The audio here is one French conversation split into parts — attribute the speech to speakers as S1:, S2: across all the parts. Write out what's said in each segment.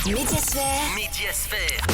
S1: Médiasphère.
S2: Médiasphère.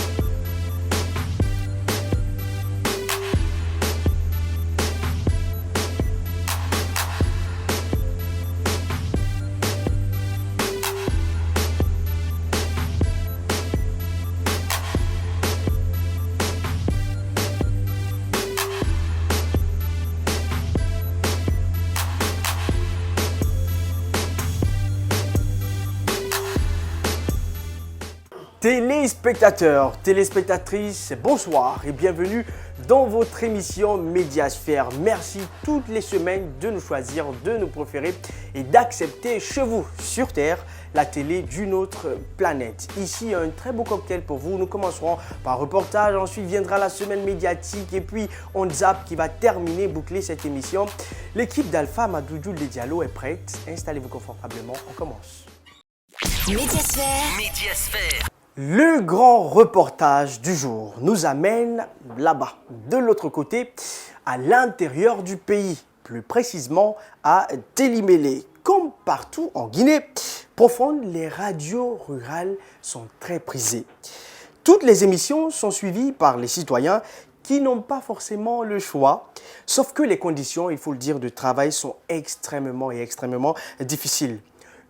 S3: Téléspectateurs, téléspectatrices, bonsoir et bienvenue dans votre émission Médiasphère. Merci toutes les semaines de nous choisir, de nous préférer et d'accepter chez vous, sur Terre, la télé d'une autre planète. Ici, un très beau cocktail pour vous. Nous commencerons par un reportage, ensuite viendra la semaine médiatique et puis on zappe qui va terminer, boucler cette émission. L'équipe d'Alpha Madoudou Le Diallo est prête. Installez-vous confortablement, on commence.
S1: Médiasphère.
S2: Médiasphère.
S3: Le grand reportage du jour nous amène là-bas, de l'autre côté, à l'intérieur du pays, plus précisément à Télimélé. Comme partout en Guinée profonde, les radios rurales sont très prisées. Toutes les émissions sont suivies par les citoyens qui n'ont pas forcément le choix, sauf que les conditions, il faut le dire, de travail sont extrêmement difficiles.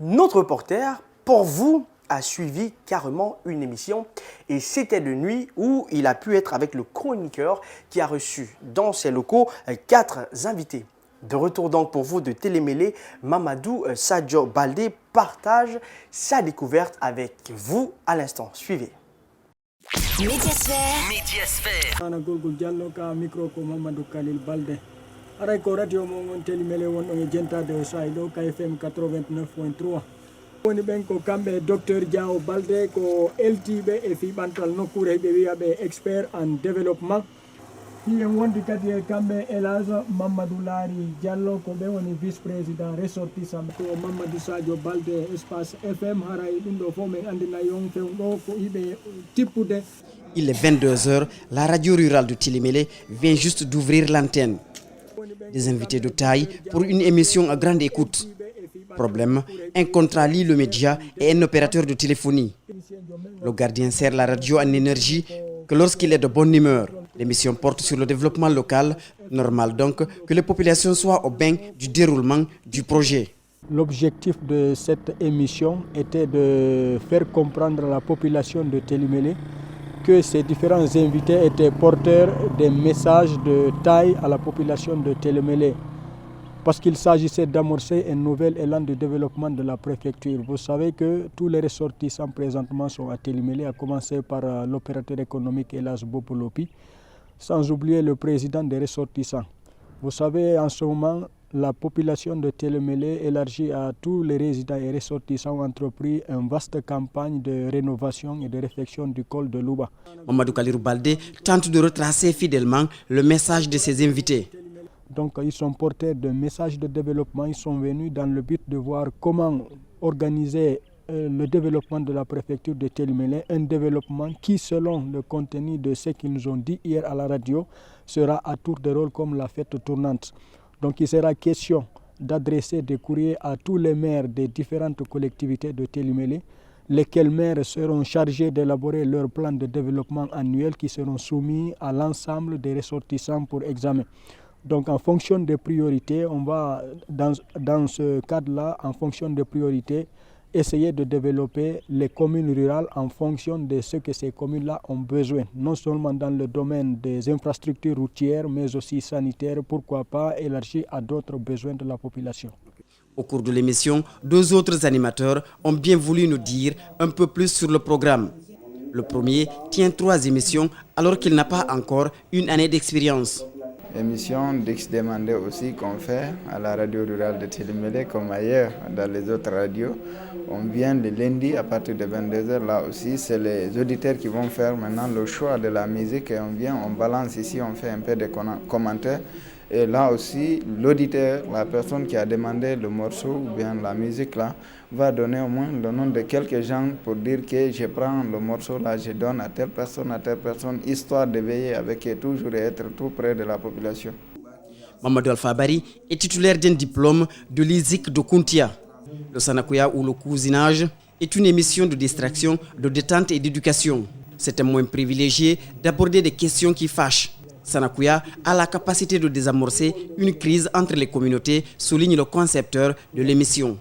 S3: Notre reporter, pour vous, a suivi carrément une émission et c'était de nuit où il a pu être avec le chroniqueur qui a reçu dans ses locaux 4 invités. De retour donc pour vous de Télémélé, Mamadou Sadio Baldé partage sa découverte avec vous à l'instant. Suivez.
S1: Médiasphère.
S2: Médiasphère.
S4: Ana Gurgul Diallo ka micro ko Mamadou Khalil Balde. Aray ko radio mo ngon Télémélé won on jentade saydo KFM 89.3. woni ɓen ko kamɓe docteur Diaw Balde ko eltiɓe e fiɓantal nokkure ɓe wiyaɓe expert en développement hiyen wondi kadi e kamɓe Elage Mamadou Lari Diallo ko ɓe woni vice président ressortissant ko Mamadou Sadio Balde espace FM haray ɗum ɗo fof min andina yon fewɗo ko yiɓe tippude.
S5: Il est 22h, la radio rurale de Télémélé vient juste d'ouvrir l'antenne. Des invités de taille pour une émission à grande écoute. Problème, un contrat lie le média et un opérateur de téléphonie. Le gardien sert la radio en énergie que lorsqu'il est de bonne humeur. L'émission porte sur le développement local, normal donc que les populations soient au bain du déroulement du projet.
S4: L'objectif de cette émission était de faire comprendre à la population de Télémélé que ces différents invités étaient porteurs des messages de taille à la population de Télémélé. Parce qu'il s'agissait d'amorcer un nouvel élan de développement de la préfecture. Vous savez que tous les ressortissants présentement sont à Télémélé, à commencer par l'opérateur économique Elage Bopolopi, sans oublier le président des ressortissants. Vous savez, en ce moment, la population de Télémélé, élargie à tous les résidents et ressortissants, ont entrepris une vaste campagne de rénovation et de réfection du col de Louba.
S5: Mamadou Khalil Balde tente de retracer fidèlement le message de ses invités.
S4: Donc ils sont porteurs de messages de développement, ils sont venus dans le but de voir comment organiser le développement de la préfecture de Télémélé, un développement qui, selon le contenu de ce qu'ils nous ont dit hier à la radio, sera à tour de rôle comme la fête tournante. Donc il sera question d'adresser des courriers à tous les maires des différentes collectivités de Télémélé, lesquels maires seront chargés d'élaborer leur plan de développement annuel qui seront soumis à l'ensemble des ressortissants pour examen. Donc en fonction des priorités, on va dans ce cadre-là, en fonction des priorités, essayer de développer les communes rurales en fonction de ce que ces communes-là ont besoin, non seulement dans le domaine des infrastructures routières, mais aussi sanitaires, pourquoi pas élargi à d'autres besoins de la population.
S5: Au cours de l'émission, 2 autres animateurs ont bien voulu nous dire un peu plus sur le programme. Le premier tient 3 émissions alors qu'il n'a pas encore une année d'expérience.
S6: Émission d'ex-demandé aussi qu'on fait à la radio rurale de Télémélé comme ailleurs dans les autres radios. On vient le lundi à partir de 22h. Là aussi, c'est les auditeurs qui vont faire maintenant le choix de la musique et on vient, on balance ici, on fait un peu de commentaires. Et là aussi, l'auditeur, la personne qui a demandé le morceau ou bien la musique là, va donner au moins le nom de quelques gens pour dire que je prends le morceau là, je donne à telle personne, histoire de veiller avec et toujours être tout près de la population.
S5: Mamadou Alpha Bari est titulaire d'un diplôme de l'ISIC de Kountia. Le Sanakuya ou le cousinage est une émission de distraction, de détente et d'éducation. C'est un moyen privilégié d'aborder des questions qui fâchent. Sanakuya a la capacité de désamorcer une crise entre les communautés, souligne le concepteur de l'émission.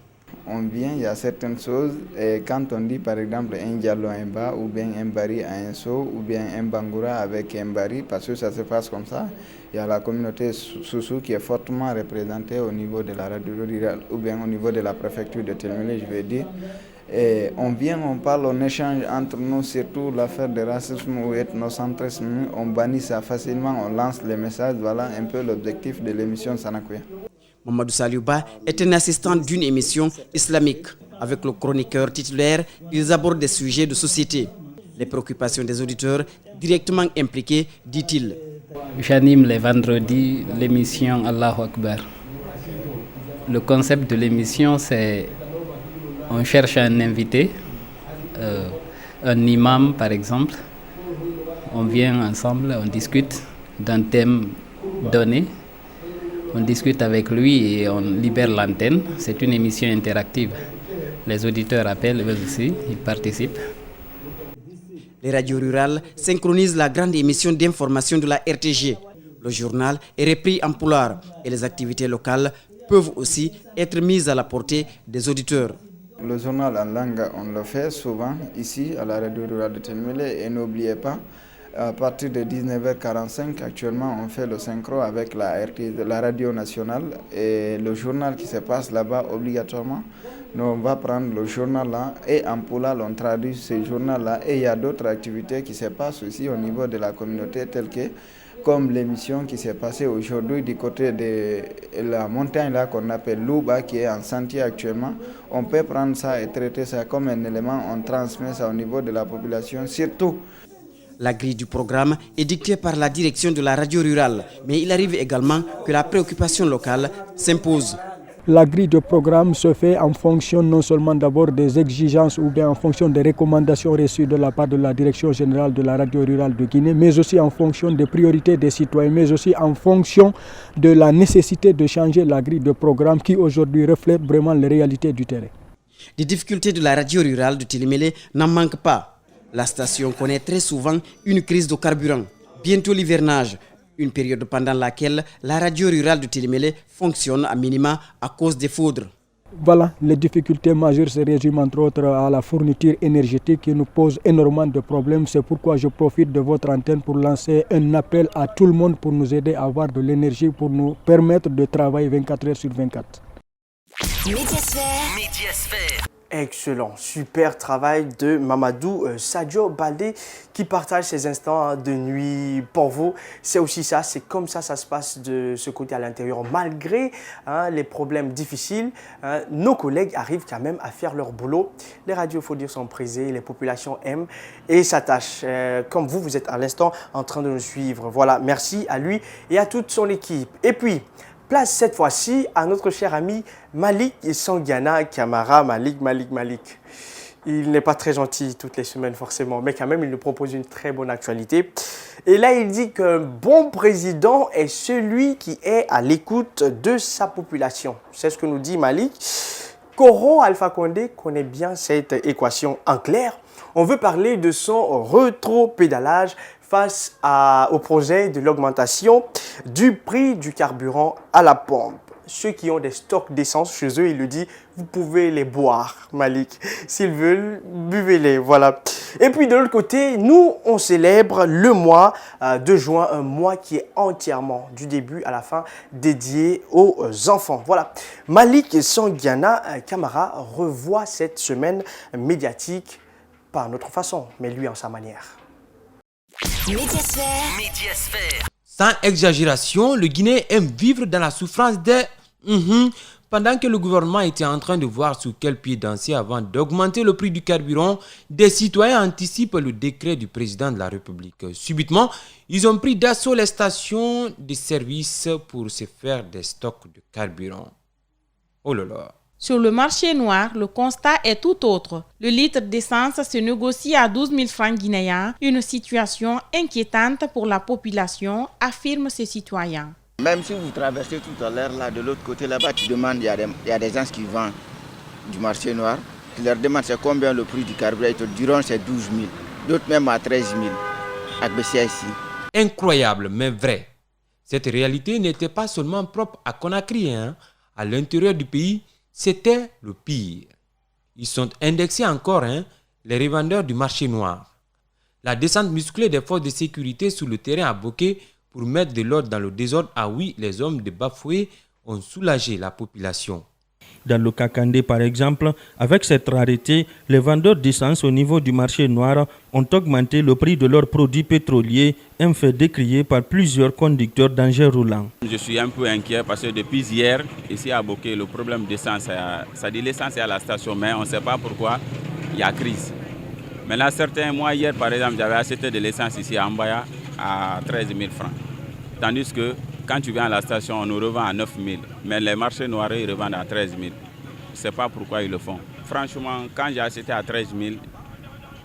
S6: On vient, il y a certaines choses, et quand on dit par exemple un Diallo un Ba, ou bien un Bari à un So, ou bien un Bangoura avec un Bari, parce que ça se passe comme ça, il y a la communauté Soussou qui est fortement représentée au niveau de la radio rurale, ou bien au niveau de la préfecture de Télémélé, je vais dire. Et on vient, on parle, on échange entre nous, surtout l'affaire de racisme ou ethnocentrisme, on bannit ça facilement, on lance les messages, voilà un peu l'objectif de l'émission Sanakuya.
S5: Mamadou Saliouba est un assistant d'une émission islamique. Avec le chroniqueur titulaire, ils abordent des sujets de société. Les préoccupations des auditeurs directement impliqués, dit-il.
S7: J'anime les vendredis l'émission Allahu Akbar. Le concept de l'émission, c'est on cherche un invité, un imam par exemple. On vient ensemble, on discute d'un thème donné. On discute avec lui et on libère l'antenne. C'est une émission interactive. Les auditeurs appellent eux aussi, ils participent.
S5: Les radios rurales synchronisent la grande émission d'information de la RTG. Le journal est repris en pulaar et les activités locales peuvent aussi être mises à la portée des auditeurs.
S6: Le journal en langue, on le fait souvent ici à la radio rurale de Télémélé et n'oubliez pas, à partir de 19h45, actuellement, on fait le synchro avec la radio nationale et le journal qui se passe là-bas obligatoirement. Nous, on va prendre le journal là et en poulal, on traduit ce journal-là. Et il y a d'autres activités qui se passent aussi au niveau de la communauté, telles que comme l'émission qui s'est passée aujourd'hui du côté de la montagne là qu'on appelle Louba, qui est en sentier actuellement. On peut prendre ça et traiter ça comme un élément, on transmet ça au niveau de la population, surtout.
S5: La grille du programme est dictée par la direction de la radio rurale, mais il arrive également que la préoccupation locale s'impose.
S4: La grille de programme se fait en fonction non seulement d'abord des exigences ou bien en fonction des recommandations reçues de la part de la Direction générale de la radio rurale de Guinée, mais aussi en fonction des priorités des citoyens, mais aussi en fonction de la nécessité de changer la grille de programme qui aujourd'hui reflète vraiment les réalités du terrain.
S5: Les difficultés de la radio rurale de Télémélé n'en manquent pas. La station connaît très souvent une crise de carburant. Bientôt l'hivernage, une période pendant laquelle la radio rurale de Télémélé fonctionne à minima à cause des foudres.
S4: Voilà, les difficultés majeures se résument entre autres à la fourniture énergétique qui nous pose énormément de problèmes. C'est pourquoi je profite de votre antenne pour lancer un appel à tout le monde pour nous aider à avoir de l'énergie, pour nous permettre de travailler 24 heures sur 24.
S2: Médiasphère.
S3: Excellent, super travail de Mamadou Sadio Baldé qui partage ses instants de nuit pour vous. C'est aussi ça, c'est comme ça se passe de ce côté à l'intérieur. Malgré les problèmes difficiles, nos collègues arrivent quand même à faire leur boulot. Les radios, il faut dire, sont prisées, les populations aiment et s'attachent. Comme vous, vous êtes à l'instant en train de nous suivre. Voilà, merci à lui et à toute son équipe. Et puis, place cette fois-ci à notre cher ami Malik Sangiana Camara. Malik. Il n'est pas très gentil toutes les semaines forcément, mais quand même il nous propose une très bonne actualité. Et là il dit qu'un bon président est celui qui est à l'écoute de sa population. C'est ce que nous dit Malik. Koro Alpha Condé connaît bien cette équation en clair. On veut parler de son rétro-pédalage face au projet de l'augmentation du prix du carburant à la pompe. Ceux qui ont des stocks d'essence chez eux, il lui dit, vous pouvez les boire, Malik. S'ils veulent, buvez-les, voilà. Et puis de l'autre côté, nous, on célèbre le mois de juin, un mois qui est entièrement, du début à la fin, dédié aux enfants. Voilà. Malik Sangiana Camara revoit cette semaine médiatique par notre façon, mais lui en sa manière.
S2: Médiasphère.
S8: Sans exagération, le Guinéen aime vivre dans la souffrance des Pendant que le gouvernement était en train de voir sur quel pied danser avant d'augmenter le prix du carburant, des citoyens anticipent le décret du président de la République. Subitement, ils ont pris d'assaut les stations de service pour se faire des stocks de carburant. Oh là là.
S9: Sur le marché noir, le constat est tout autre. Le litre d'essence se négocie à 12 000 francs guinéens, une situation inquiétante pour la population, affirment ces citoyens.
S10: Même si vous traversez tout à l'heure, là, de l'autre côté, là-bas, tu demandes, il y a des gens qui vendent du marché noir.
S6: Tu leur demandes c'est combien le prix du carburant, ils te diront c'est 12 000. D'autres même à 13 000. Avec ici.
S8: Incroyable, mais vrai. Cette réalité n'était pas seulement propre à Conakry. À l'intérieur du pays, c'était le pire. Ils sont indexés encore, les revendeurs du marché noir. La descente musclée des forces de sécurité sur le terrain a bloqué pour mettre de l'ordre dans le désordre. Ah oui, les hommes de Bafoué ont soulagé la population.
S10: Dans le Kakandé, par exemple, avec cette rareté, les vendeurs d'essence au niveau du marché noir ont augmenté le prix de leurs produits pétroliers, un fait décrié par plusieurs conducteurs d'engins roulants.
S11: Je suis un peu inquiet parce que depuis hier, ici à Boké, le problème d'essence, ça dit l'essence est à la station, mais on ne sait pas pourquoi il y a crise. Maintenant, certains mois, hier par exemple, j'avais acheté de l'essence ici à Mbaya à 13 000 francs. Tandis que quand tu viens à la station, on nous revend à 9 000. Mais les marchés noirs, ils revendent à 13 000. Je ne sais pas pourquoi ils le font. Franchement, quand j'ai acheté à 13 000,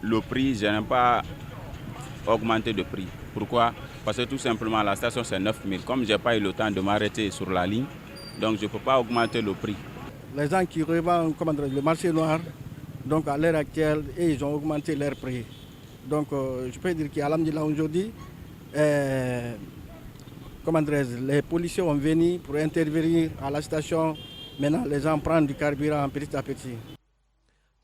S11: le prix, je n'ai pas augmenté de prix. Pourquoi? Parce que tout simplement, la station, c'est 9 000. Comme je n'ai pas eu le temps de m'arrêter sur la ligne, donc je ne peux pas augmenter le prix.
S12: Les gens qui revendent le marché noir, donc à l'heure actuelle, ils ont augmenté leur prix. Donc je peux dire qu'à l'Alhamdulillah aujourd'hui, les policiers ont venu pour intervenir à la station. Maintenant, les gens prennent du carburant petit à petit.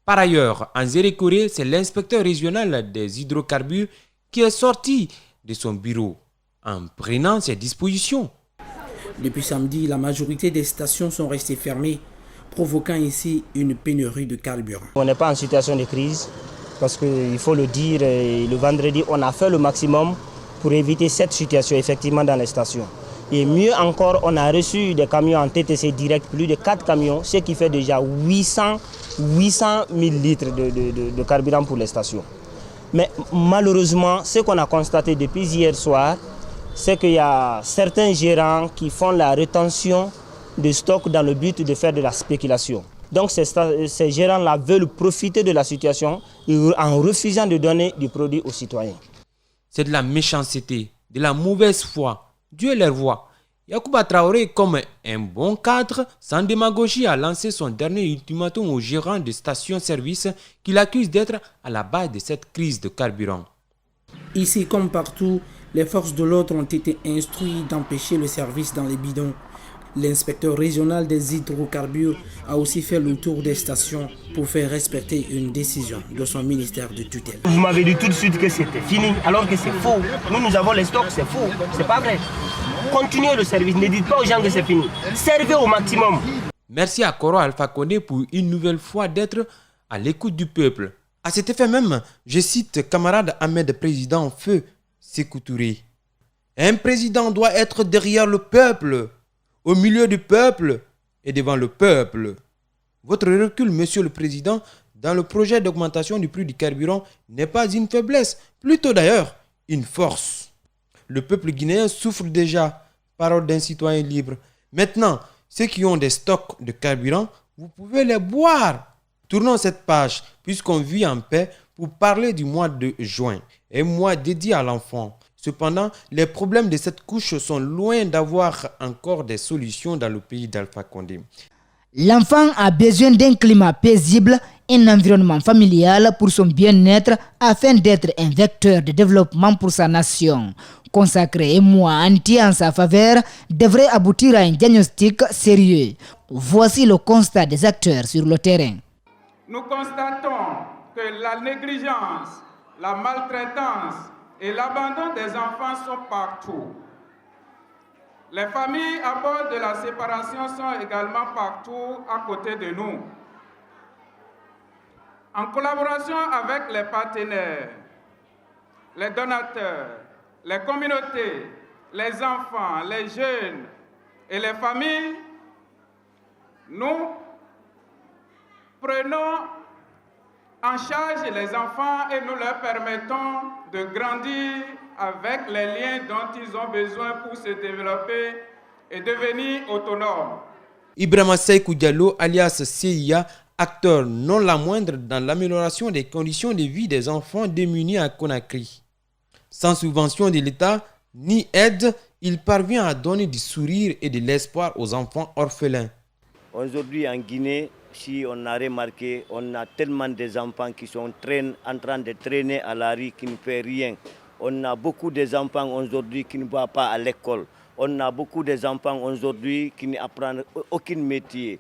S8: Par ailleurs, en Zérékoré, c'est l'inspecteur régional des hydrocarbures qui est sorti de son bureau en prenant ses dispositions.
S13: Depuis samedi, la majorité des stations sont restées fermées, provoquant ici une pénurie de carburant.
S14: On n'est pas en situation de crise parce qu'il faut le dire, le vendredi, on a fait le maximum pour éviter cette situation effectivement dans les stations. Et mieux encore, on a reçu des camions en TTC direct, plus de 4 camions, ce qui fait déjà 800 000 litres de carburant pour les stations. Mais malheureusement, ce qu'on a constaté depuis hier soir, c'est qu'il y a certains gérants qui font la rétention de stock dans le but de faire de la spéculation. Donc ces gérants-là veulent profiter de la situation en refusant de donner du produit aux citoyens.
S8: C'est de la méchanceté, de la mauvaise foi. Dieu les voit. Yacouba Traoré, comme un bon cadre, sans démagogie, a lancé son dernier ultimatum aux gérants de stations-service qu'il accuse d'être à la base de cette crise de carburant.
S13: Ici, comme partout, les forces de l'ordre ont été instruites d'empêcher le service dans les bidons. L'inspecteur régional des hydrocarbures a aussi fait le tour des stations pour faire respecter une décision de son ministère de tutelle.
S14: Vous m'avez dit tout de suite que c'était fini, alors que c'est faux. Nous avons les stocks, c'est faux, c'est pas vrai. Continuez le service, ne dites pas aux gens que c'est fini. Servez au maximum.
S8: Merci à Koro Alpha Condé pour une nouvelle fois d'être à l'écoute du peuple. À cet effet même, je cite camarade Ahmed, président Feu Sékou Touré. Un président doit être derrière le peuple, au milieu du peuple et devant le peuple. Votre recul, monsieur le président, dans le projet d'augmentation du prix du carburant n'est pas une faiblesse, plutôt d'ailleurs une force. Le peuple guinéen souffre déjà, parole d'un citoyen libre. Maintenant, ceux qui ont des stocks de carburant, vous pouvez les boire. Tournons cette page, puisqu'on vit en paix, pour parler du mois de juin, un mois dédié à l'enfant. Cependant, les problèmes de cette couche sont loin d'avoir encore des solutions dans le pays d'Alpha Condé.
S15: L'enfant a besoin d'un climat paisible, un environnement familial pour son bien-être afin d'être un vecteur de développement pour sa nation. Consacrer un mois entier en sa faveur devrait aboutir à un diagnostic sérieux. Voici le constat des acteurs sur le terrain.
S16: Nous constatons que la négligence, la maltraitance et l'abandon des enfants sont partout. Les familles à bord de la séparation sont également partout à côté de nous. En collaboration avec les partenaires, les donateurs, les communautés, les enfants, les jeunes et les familles, nous prenons en charge les enfants et nous leur permettons de grandir avec les liens dont ils ont besoin pour se développer et devenir autonomes.
S8: Ibrahima Sékou Diallo, alias CIA, acteur non la moindre dans l'amélioration des conditions de vie des enfants démunis à Conakry. Sans subvention de l'État ni aide, il parvient à donner du sourire et de l'espoir aux enfants orphelins.
S17: Aujourd'hui en Guinée, si on a remarqué, on a tellement des enfants qui sont en train de traîner à la rue, qui ne font rien. On a beaucoup d'enfants aujourd'hui qui ne vont pas à l'école. On a beaucoup d'enfants aujourd'hui qui n'apprennent aucun métier.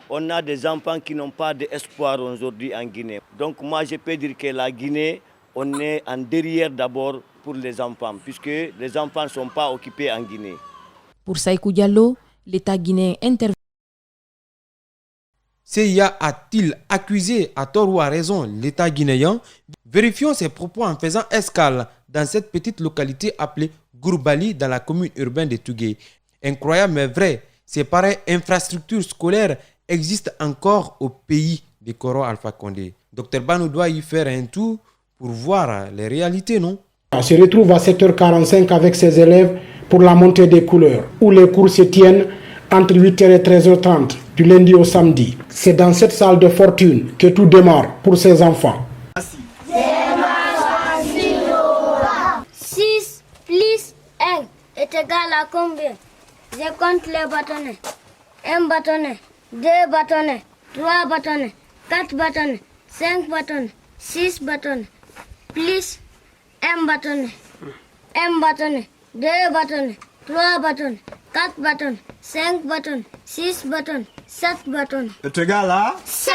S17: On a des enfants qui n'ont pas d'espoir aujourd'hui en Guinée. Donc moi, je peux dire que la Guinée, on est en derrière d'abord pour les enfants, puisque les enfants ne sont pas occupés en Guinée.
S18: Pour Saïkou Diallo, l'État guinéen intervient.
S8: CIA a-t-il accusé à tort ou à raison l'État guinéen? Vérifions ses propos en faisant escale dans cette petite localité appelée Gourbali dans la commune urbaine de Tougué. Incroyable mais vrai, ces pareilles infrastructures scolaires existent encore au pays de Koro Alpha Condé. Dr Banou doit y faire un tour pour voir les réalités, non?
S19: On se retrouve à 7h45 avec ses élèves pour la montée des couleurs, où les cours se tiennent entre 8h et 13h30, du lundi au samedi. C'est dans cette salle de fortune que tout démarre pour ces enfants.
S20: 6 plus 1 est égal à combien? Je compte les bâtonnets. 1 bâtonnet, 2 bâtonnets, 3 bâtonnets, 4 bâtonnets, 5 bâtonnets, 6 bâtonnets, plus 1 bâtonnet, 1 bâtonnet, 2 bâtonnets, 3 bâtonnets, 4 bâtonnets, 5 bâtonnets, 6 bâtonnets, 7 bâtonnets.
S21: C'est égal à
S20: 7.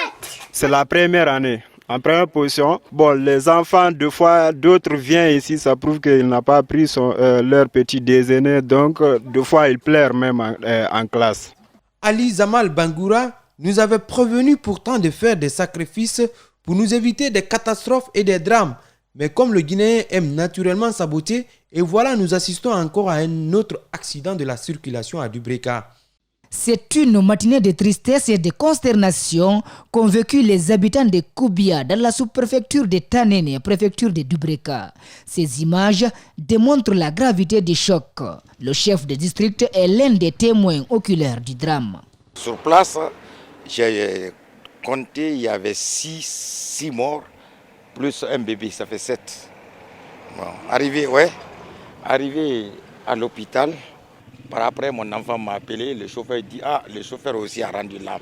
S21: C'est la première année. En première position, bon, les enfants, d'autres viennent ici, ça prouve qu'ils n'ont pas pris leur petit déjeuner, donc deux fois ils pleurent même en classe.
S8: Ali Zamal Bangoura nous avait prévenu pourtant de faire des sacrifices pour nous éviter des catastrophes et des drames. Mais comme le Guinéen aime naturellement saboter, et voilà, nous assistons encore à un autre accident de la circulation à Dubreka.
S15: C'est une matinée de tristesse et de consternation qu'ont vécu les habitants de Koubia dans la sous-préfecture de Tanene, préfecture de Dubreka. Ces images démontrent la gravité du choc. Le chef de district est l'un des témoins oculaires du drame.
S22: Sur place, j'ai compté, il y avait 6 morts, plus un bébé, ça fait 7. Bon, arrivé à l'hôpital, par après mon enfant m'a appelé, le chauffeur dit « Ah, le chauffeur aussi a rendu l'âme ».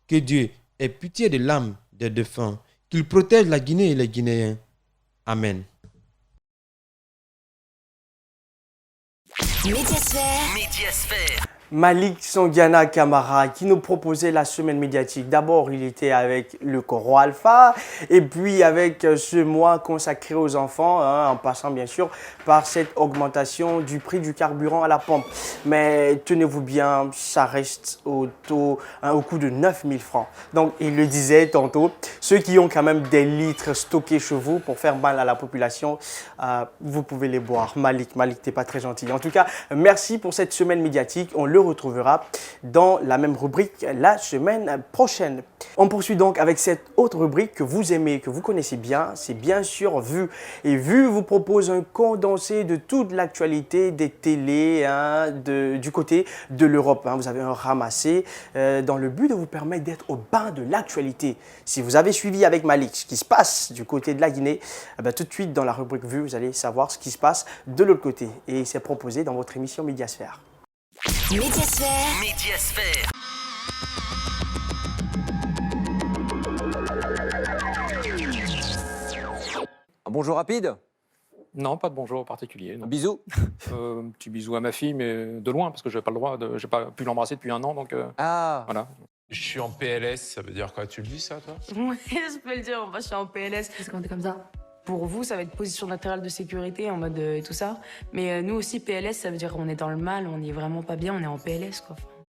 S8: Que Dieu ait pitié de l'âme des défunts, qu'il protège la Guinée et les Guinéens. Amen.
S2: Médiasphère.
S3: Malik Sondiana Camara qui nous proposait la semaine médiatique. D'abord, il était avec le Koro Alpha et puis avec ce mois consacré aux enfants, en passant bien sûr par cette augmentation du prix du carburant à la pompe. Mais tenez-vous bien, ça reste au coût de 9 000 francs. Donc, il le disait tantôt, ceux qui ont quand même des litres stockés chez vous pour faire mal à la population, vous pouvez les boire. Malik, t'es pas très gentil. En tout cas, merci pour cette semaine médiatique. On le retrouvera dans la même rubrique la semaine prochaine. On poursuit donc avec cette autre rubrique que vous aimez, que vous connaissez bien. C'est bien sûr Vue. Et Vue vous propose un condensé de toute l'actualité des télés du côté de l'Europe. Vous avez un ramassé dans le but de vous permettre d'être au bain de l'actualité. Si vous avez suivi avec Malik ce qui se passe du côté de la Guinée, tout de suite dans la rubrique Vue, vous allez savoir ce qui se passe de l'autre côté. Et c'est proposé dans votre émission Médiasphère.
S2: Médiasphère.
S23: Un bonjour rapide?
S24: Non, pas de bonjour particulier. Non.
S23: Bisous.
S24: Petit bisou à ma fille, mais de loin, parce que je n'ai pas le droit, j'ai pas pu l'embrasser depuis 1 an, donc voilà.
S25: Je suis en PLS, ça veut dire quoi? Tu le dis ça, toi?
S26: Oui, je peux le dire, moi je suis en PLS. Parce qu'on est comme ça. Pour vous, ça va être position latérale de sécurité, en mode et tout ça. Mais nous aussi, PLS, ça veut dire qu'on est dans le mal, on est vraiment pas bien, on est en PLS, quoi.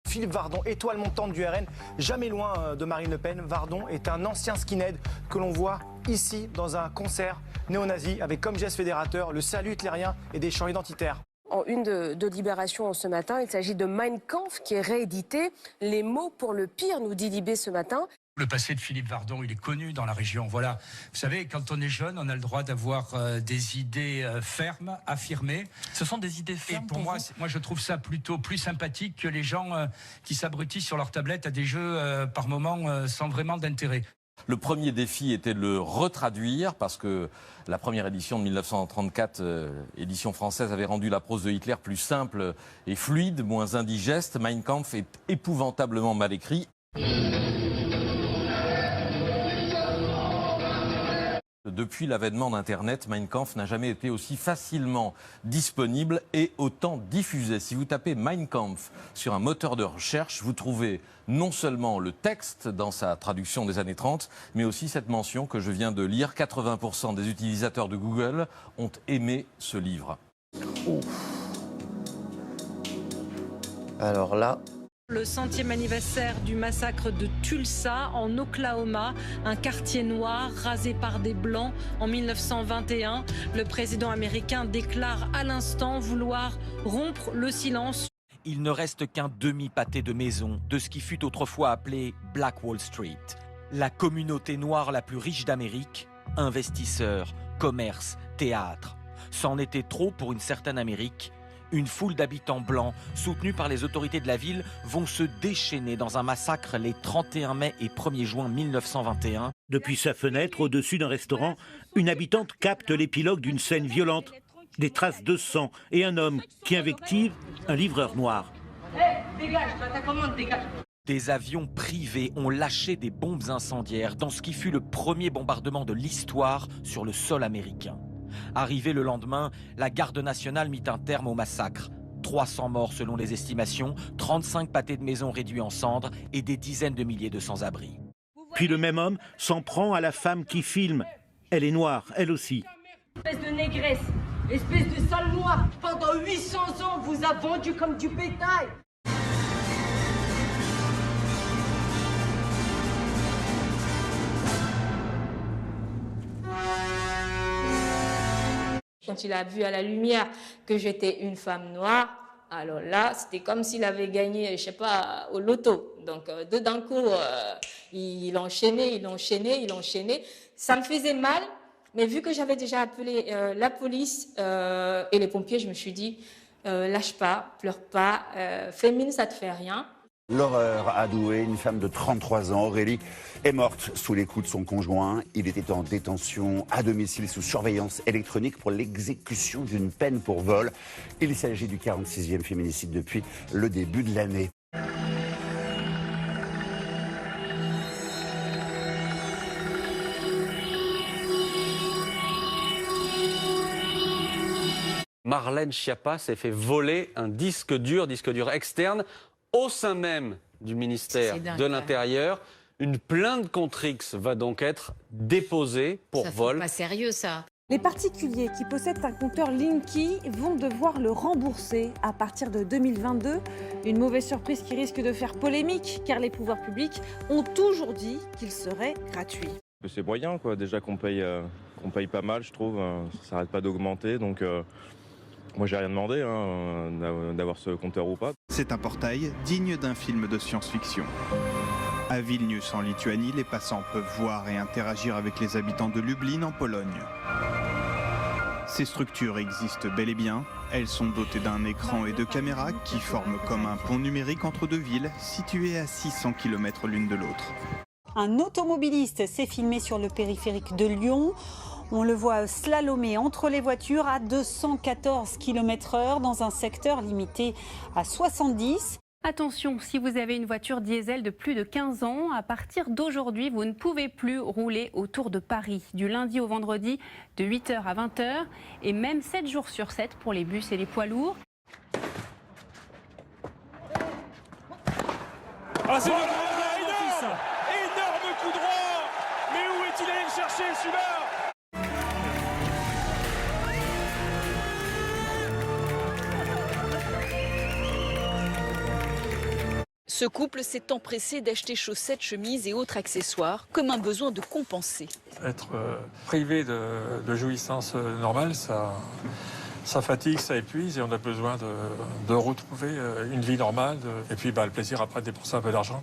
S27: Philippe Vardon, étoile montante du RN, jamais loin de Marine Le Pen. Vardon est un ancien skinhead que l'on voit ici dans un concert néo-nazi avec comme geste fédérateur le salut hitlérien et des chants identitaires.
S28: En une de Libération ce matin, il s'agit de Mein Kampf qui est réédité. Les mots pour le pire, nous dit Libé ce matin.
S29: Le passé de Philippe Vardon, il est connu dans la région. Voilà. Vous savez, quand on est jeune, on a le droit d'avoir des idées fermes, affirmées.
S30: Ce sont des idées fermes.
S29: Et pour moi, je trouve ça plutôt plus sympathique que les gens qui s'abrutissent sur leur tablette à des jeux par moments sans vraiment d'intérêt.
S31: Le premier défi était de le retraduire parce que la première édition de 1934, édition française, avait rendu la prose de Hitler plus simple et fluide, moins indigeste. Mein Kampf est épouvantablement mal écrit. Depuis l'avènement d'Internet, Mein Kampf n'a jamais été aussi facilement disponible et autant diffusé. Si vous tapez Mein Kampf sur un moteur de recherche, vous trouvez non seulement le texte dans sa traduction des années 30, mais aussi cette mention que je viens de lire. 80% des utilisateurs de Google ont aimé ce livre.
S1: Alors là...
S4: Le 100e anniversaire du massacre de Tulsa en Oklahoma, un quartier noir rasé par des blancs en 1921. Le président américain déclare à l'instant vouloir rompre le silence.
S5: Il ne reste qu'un demi-pâté de maison de ce qui fut autrefois appelé Black Wall Street. La communauté noire la plus riche d'Amérique, investisseurs, commerce, théâtre. C'en était trop pour une certaine Amérique. Une foule d'habitants blancs, soutenus par les autorités de la ville, vont se déchaîner dans un massacre les 31 mai et 1er juin 1921.
S6: Depuis sa fenêtre, au-dessus d'un restaurant, une habitante capte l'épilogue d'une scène violente. Des traces de sang et un homme qui invective un livreur noir.
S4: Dégage, ta commande, dégage.
S5: Des avions privés ont lâché des bombes incendiaires dans ce qui fut le premier bombardement de l'histoire sur le sol américain. Arrivé le lendemain, la garde nationale mit un terme au massacre. 300 morts selon les estimations, 35 pâtés de maisons réduits en cendres et des dizaines de milliers de sans-abri.
S6: Puis le même homme s'en prend à la femme qui filme. Elle est noire, elle aussi.
S4: Espèce de négresse, espèce de sale noir, pendant 800 ans, vous a vendu comme du bétail.
S7: Quand il a vu à la lumière que j'étais une femme noire, alors là, c'était comme s'il avait gagné, je sais pas, au loto. Donc, d'un coup, il enchaînait. Ça me faisait mal, mais vu que j'avais déjà appelé la police et les pompiers, je me suis dit, lâche pas, pleure pas, féminin, ça te fait rien.
S9: L'horreur a doué une femme de 33 ans, Aurélie, est morte sous les coups de son conjoint. Il était en détention à domicile sous surveillance électronique pour l'exécution d'une peine pour vol. Il s'agit du 46e féminicide depuis le début de l'année.
S10: Marlène Schiappa s'est fait voler un disque dur externe au sein même du ministère de l'Intérieur. Une plainte contre X va donc être déposée pour vol.
S11: C'est pas sérieux ça.
S12: Les particuliers qui possèdent un compteur Linky vont devoir le rembourser à partir de 2022. Une mauvaise surprise qui risque de faire polémique car les pouvoirs publics ont toujours dit qu'il serait gratuit.
S13: C'est moyen quoi, déjà qu'on paye pas mal je trouve, ça n'arrête pas d'augmenter donc... Moi, j'ai rien demandé d'avoir ce compteur ou pas.
S30: C'est un portail digne d'un film de science-fiction. À Vilnius, en Lituanie, les passants peuvent voir et interagir avec les habitants de Lublin, en Pologne. Ces structures existent bel et bien. Elles sont dotées d'un écran et de caméras qui forment comme un pont numérique entre deux villes situées à 600 km l'une de l'autre.
S32: Un automobiliste s'est filmé sur le périphérique de Lyon. On le voit slalomer entre les voitures à 214 km/h dans un secteur limité à 70.
S33: Attention, si vous avez une voiture diesel de plus de 15 ans, à partir d'aujourd'hui, vous ne pouvez plus rouler autour de Paris. Du lundi au vendredi, de 8h à 20h, et même 7 jours sur 7 pour les bus et les poids lourds.
S34: Ah, c'est énorme coup droit. Mais où est-il allé le chercher celui-là?
S35: Ce couple s'est empressé d'acheter chaussettes, chemises et autres accessoires comme un besoin de compenser.
S24: Être privé de jouissance normale, ça fatigue, ça épuise et on a besoin de retrouver une vie normale. Et puis le plaisir après de dépenser un peu d'argent.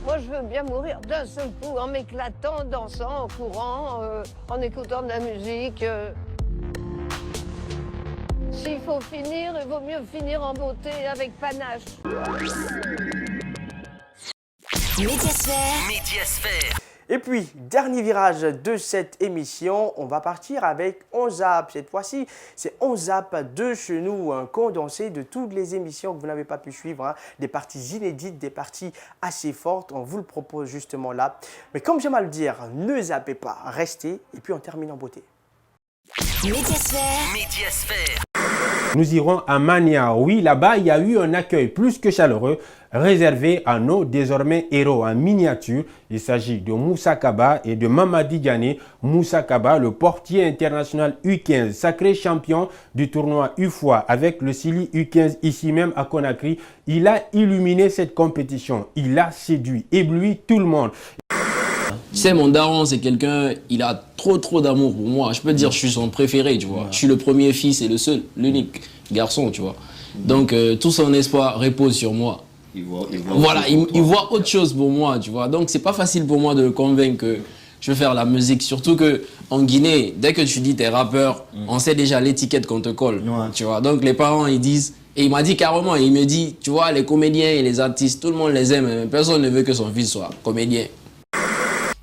S36: Moi, je veux bien mourir d'un seul coup, en m'éclatant, en dansant, en courant, en écoutant de la musique. S'il faut finir, il vaut mieux finir en beauté avec panache.
S2: Médiasphère.
S27: Et puis, dernier virage de cette émission, on va partir avec 11 Zap. Cette fois-ci, c'est 11 Zap de chez nous, un condensé de toutes les émissions que vous n'avez pas pu suivre, hein. Des parties inédites, des parties assez fortes, on vous le propose justement là. Mais comme j'aime à le dire, ne zappez pas, restez et puis on termine en beauté.
S2: Médiasphère.
S1: Nous irons à Mania. Oui, là-bas, il y a eu un accueil plus que chaleureux réservé à nos désormais héros en miniature. Il s'agit de Moussa Kaba et de Mamadi Diané. Moussa Kaba, le portier international U15, sacré champion du tournoi UFOA avec le Sili U15 ici même à Conakry. Il a illuminé cette compétition. Il a séduit, ébloui tout le monde.
S3: Tu sais, mon daron, c'est quelqu'un, il a trop d'amour pour moi. Je peux te dire, je suis son préféré, tu vois. Je suis le premier fils et le seul, l'unique garçon, tu vois. Donc, tout son espoir repose sur moi. Il voit autre chose pour moi, tu vois. Donc, c'est pas facile pour moi de le convaincre que je veux faire la musique. Surtout qu'en Guinée, dès que tu dis t'es rappeur, on sait déjà l'étiquette qu'on te colle, tu vois. Donc, les parents, ils disent... Et il m'a dit carrément, il me dit, tu vois, les comédiens et les artistes, tout le monde les aime, mais personne ne veut que son fils soit comédien.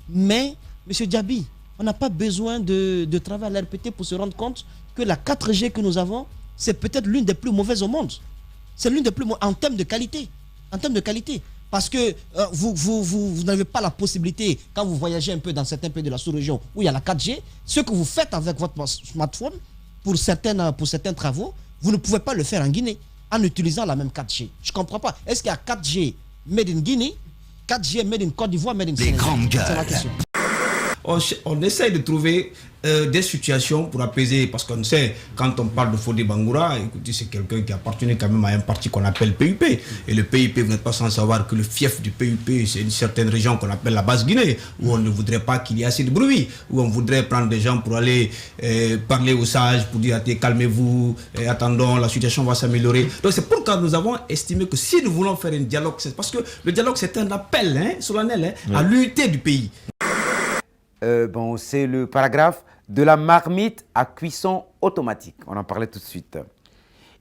S8: Mais, M. Diaby, on n'a pas besoin de travailler à l'RPT pour se rendre compte que la 4G que nous avons, c'est peut-être l'une des plus mauvaises au monde. C'est l'une des plus mauvaises en termes de qualité. En termes de qualité. Parce que vous n'avez pas la possibilité, quand vous voyagez un peu dans certains pays de la sous-région où il y a la 4G, ce que vous faites avec votre smartphone, pour certains travaux, vous ne pouvez pas le faire en Guinée en utilisant la même 4G. Je ne comprends pas. Est-ce qu'il y a 4G made in Guinée, 4G made in Côte d'Ivoire, made in Sénégal? C'est la question.
S11: On essaye de trouver des situations pour apaiser, parce qu'on sait, quand on parle de Fodé Bangoura, écoutez, c'est quelqu'un qui appartenait quand même à un parti qu'on appelle PUP. Et le PUP, vous n'êtes pas sans savoir que le fief du PUP, c'est une certaine région qu'on appelle la Basse-Guinée, où on ne voudrait pas qu'il y ait assez de bruit, où on voudrait prendre des gens pour aller parler aux sages, pour dire, calmez-vous, attendons, la situation va s'améliorer. Donc c'est pourquoi nous avons estimé que si nous voulons faire un dialogue, c'est parce que le dialogue, c'est un appel solennel à l'unité du pays.
S14: Bon, c'est le paragraphe de la marmite à cuisson automatique. On en parlait tout de suite.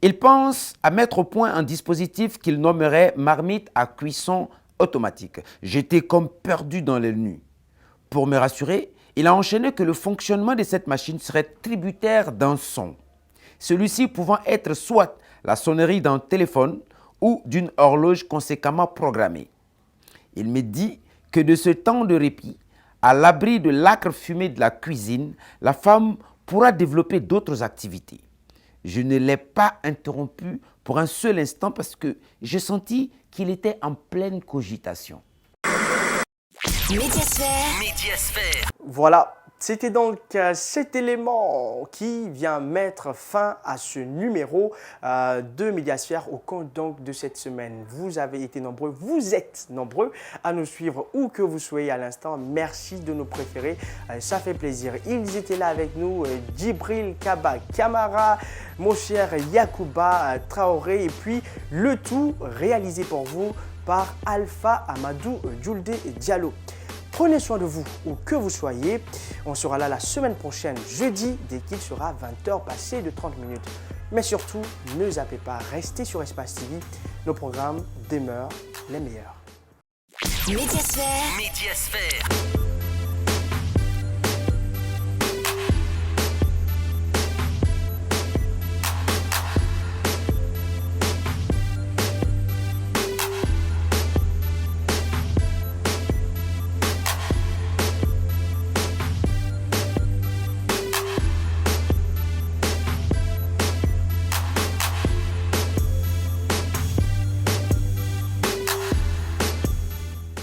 S14: Il pense à mettre au point un dispositif qu'il nommerait marmite à cuisson automatique. J'étais comme perdu dans les nuits. Pour me rassurer, il a enchaîné que le fonctionnement de cette machine serait tributaire d'un son. Celui-ci pouvant être soit la sonnerie d'un téléphone ou d'une horloge conséquemment programmée. Il me dit que de ce temps de répit, à l'abri de l'âcre fumée de la cuisine, la femme pourra développer d'autres activités. Je ne l'ai pas interrompu pour un seul instant parce que j'ai senti qu'il était en pleine cogitation.
S2: Médiasphère.
S27: Voilà, c'était donc cet élément qui vient mettre fin à ce numéro de Médiasphère au compte donc de cette semaine. Vous avez été nombreux, vous êtes nombreux à nous suivre où que vous soyez à l'instant. Merci de nous préférer, ça fait plaisir. Ils étaient là avec nous, Djibril Kaba Kamara, mon cher Yacouba Traoré et puis le tout réalisé pour vous par Alpha Amadou Djoulde Diallo. Prenez soin de vous où que vous soyez. On sera là la semaine prochaine, jeudi, dès qu'il sera 20h passé de 30 minutes. Mais surtout, ne zappez pas, restez sur Espace TV. Nos programmes demeurent les meilleurs.
S2: Médiasphère.